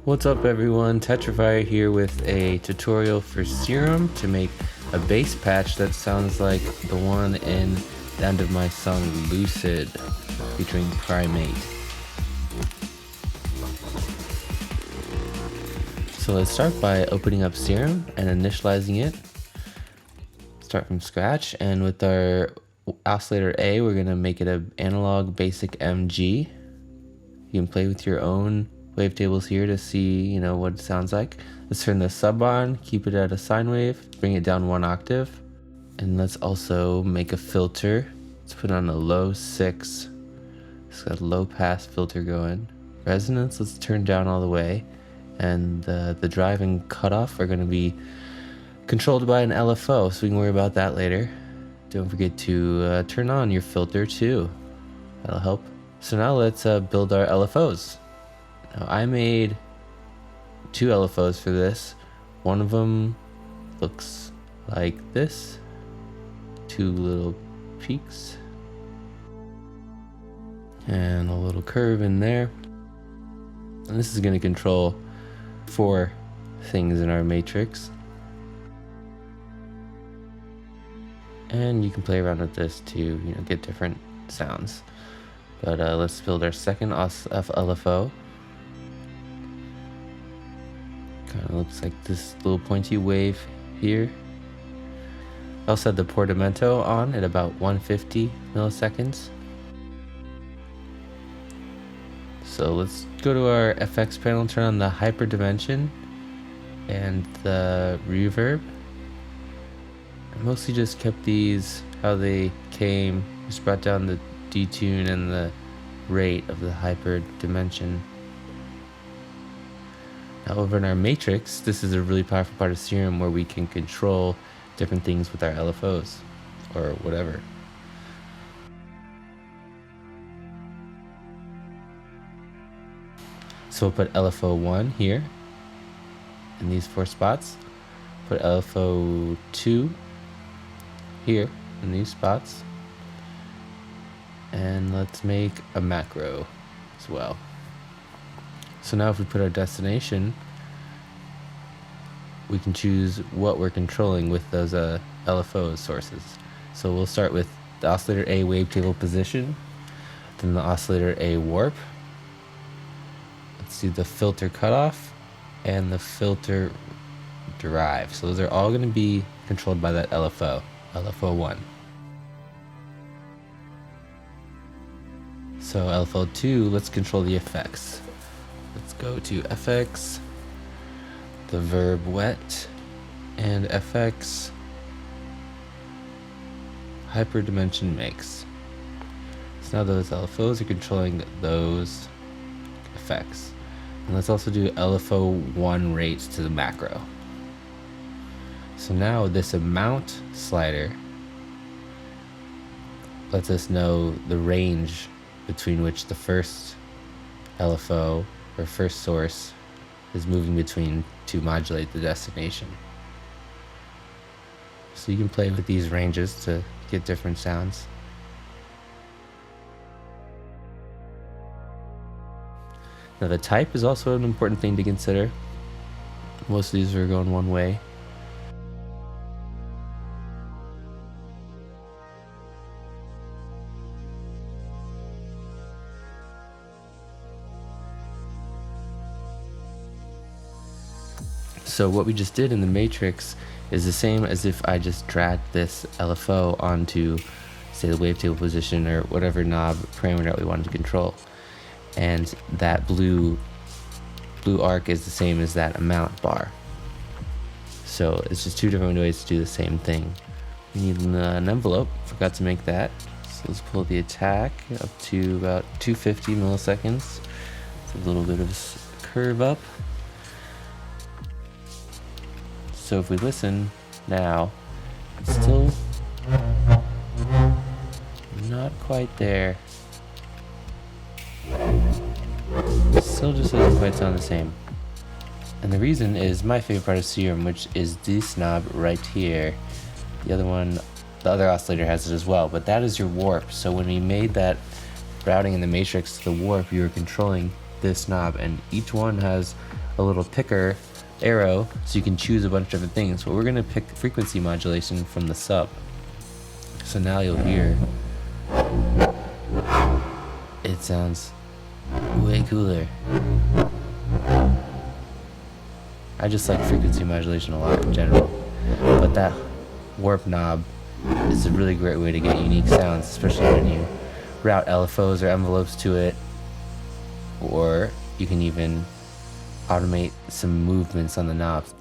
What's up everyone, Tetrafire here with a tutorial for Serum to make a bass patch that sounds like the one in the end of my song Lucid featuring Primate. So let's start by opening up Serum and initializing it. Start from scratch, and with our oscillator A we're going to make it an analog basic MG. You can play with your own wavetables here to see, what it sounds like. Let's turn the sub on, keep it at a sine wave, bring it down 1 octave. And let's also make a filter. Let's put on a low 6. It's got a low pass filter going. Resonance, let's turn down all the way. And the drive and cutoff are going to be controlled by an LFO, so we can worry about that later. Don't forget to turn on your filter too. That'll help. So now let's build our LFOs. Now I made 2 LFOs for this. One of them looks like this. 2 little peaks. And a little curve in there. And this is going to control 4 things in our matrix. And you can play around with this to get different sounds. But let's build our second LFO. Kind of looks like this little pointy wave here. I also had the portamento on at about 150 milliseconds. So let's go to our FX panel, turn on the hyper dimension and the reverb. I mostly just kept these how they came, just brought down the detune and the rate of the hyper dimension. Now over in our matrix, this is a really powerful part of Serum where we can control different things with our LFOs or whatever. So we'll put LFO 1 here in these 4 spots. Put LFO 2 here in these spots. And let's make a macro as well. So now if we put our destination, we can choose what we're controlling with those LFO sources. So we'll start with the oscillator A wavetable position, then the oscillator A warp. Let's do the filter cutoff and the filter drive. So those are all going to be controlled by that LFO, LFO 1. So LFO 2, let's control the effects. Let's go to FX, the verb wet, and FX hyperdimension mix. So now those LFOs are controlling those effects. And let's also do LFO 1 rates to the macro. So now this amount slider lets us know the range between which the first LFO or first source is moving between to modulate the destination. So you can play with these ranges to get different sounds. Now the type is also an important thing to consider. Most of these are going one way. So what we just did in the matrix is the same as if I just dragged this LFO onto, say, the wavetable position or whatever knob parameter we wanted to control. And that blue arc is the same as that amount bar. So it's just 2 different ways to do the same thing. We need an envelope, forgot to make that. So let's pull the attack up to about 250 milliseconds. It's a little bit of a curve up. So if we listen now, it's still not quite there. Still just doesn't quite sound the same. And the reason is my favorite part of Serum, which is this knob right here. The other one, the other oscillator has it as well, but that is your warp. So when we made that routing in the matrix to the warp, you were controlling this knob, and each one has a little picker arrow so you can choose a bunch of different things. But we're gonna pick frequency modulation from the sub. So now you'll hear it sounds way cooler. I just like frequency modulation a lot in general, but that warp knob is a really great way to get unique sounds, especially when you route LFOs or envelopes to it, or you can even automate some movements on the knobs.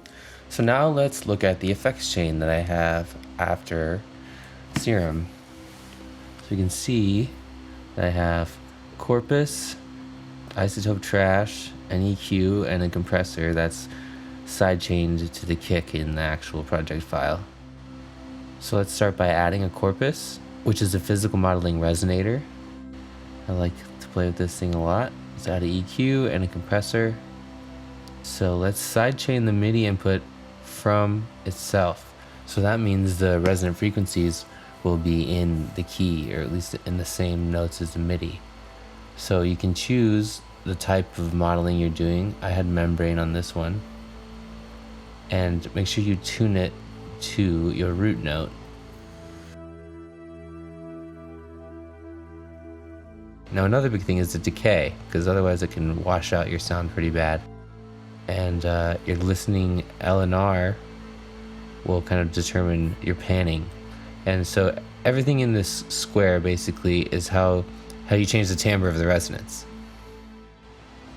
So now let's look at the effects chain that I have after Serum. So you can see that I have corpus, isotope trash, an EQ, and a compressor that's sidechained to the kick in the actual project file. So let's start by adding a corpus, which is a physical modeling resonator. I like to play with this thing a lot. Let's add an EQ and a compressor. So let's sidechain the MIDI input from itself. So that means the resonant frequencies will be in the key, or at least in the same notes as the MIDI. So you can choose the type of modeling you're doing. I had membrane on this one. And make sure you tune it to your root note. Now another big thing is the decay, because otherwise it can wash out your sound pretty bad. And your listening LNR will kind of determine your panning. And so everything in this square basically is how you change the timbre of the resonance.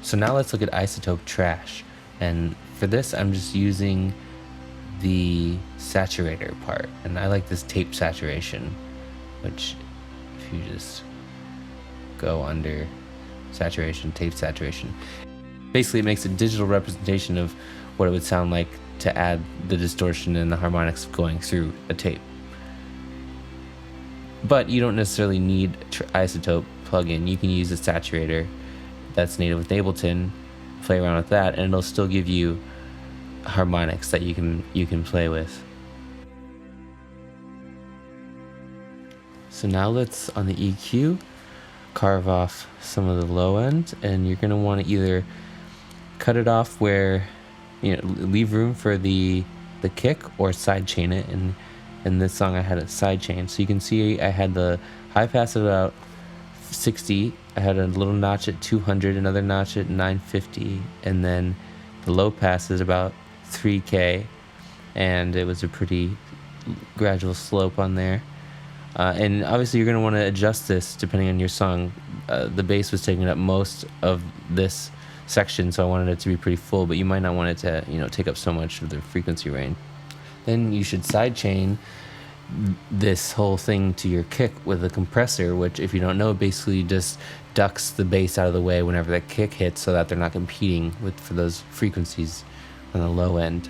So now let's look at isotope trash. And for this, I'm just using the saturator part. And I like this tape saturation, which if you just go under saturation, tape saturation, basically it makes a digital representation of what it would sound like to add the distortion and the harmonics going through a tape. But you don't necessarily need isotope plugin. You can use a saturator that's native with Ableton, play around with that, and it'll still give you harmonics that you can play with. So now let's, on the EQ, carve off some of the low end, and you're gonna want to either cut it off where, you know, leave room for the kick, or sidechain it. And in this song I had it sidechain. So you can see I had the high pass at about 60, I had a little notch at 200, another notch at 950, and then the low pass is about 3K, and it was a pretty gradual slope on there. And obviously you're going to want to adjust this depending on your song. The bass was taking up most of this section, so I wanted it to be pretty full, but you might not want it to, you know, take up so much of the frequency range. Then you should sidechain this whole thing to your kick with a compressor, which, if you don't know, basically just ducks the bass out of the way whenever that kick hits, so that they're not competing for those frequencies on the low end.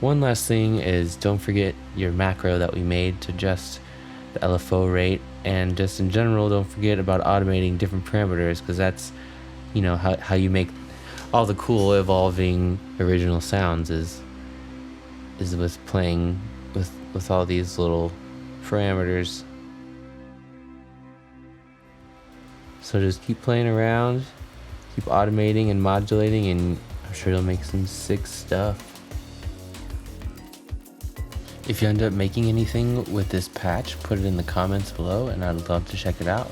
One last thing is, don't forget your macro that we made to adjust the LFO rate, and just in general, don't forget about automating different parameters, because that's, you know, how you make all the cool evolving original sounds is with playing with all these little parameters. So just keep playing around, keep automating and modulating, and I'm sure you'll make some sick stuff. If you end up making anything with this patch, put it in the comments below, and I'd love to check it out.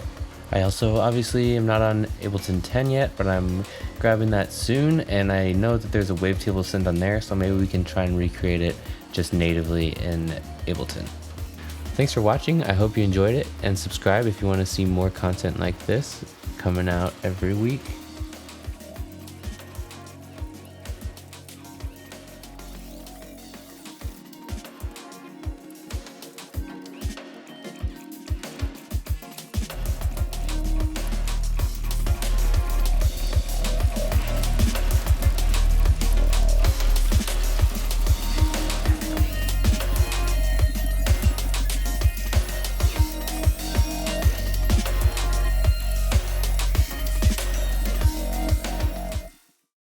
I also obviously am not on Ableton 10 yet, but I'm grabbing that soon, and I know that there's a wavetable synth on there, so maybe we can try and recreate it just natively in Ableton. Thanks for watching, I hope you enjoyed it, and subscribe if you want to see more content like this coming out every week.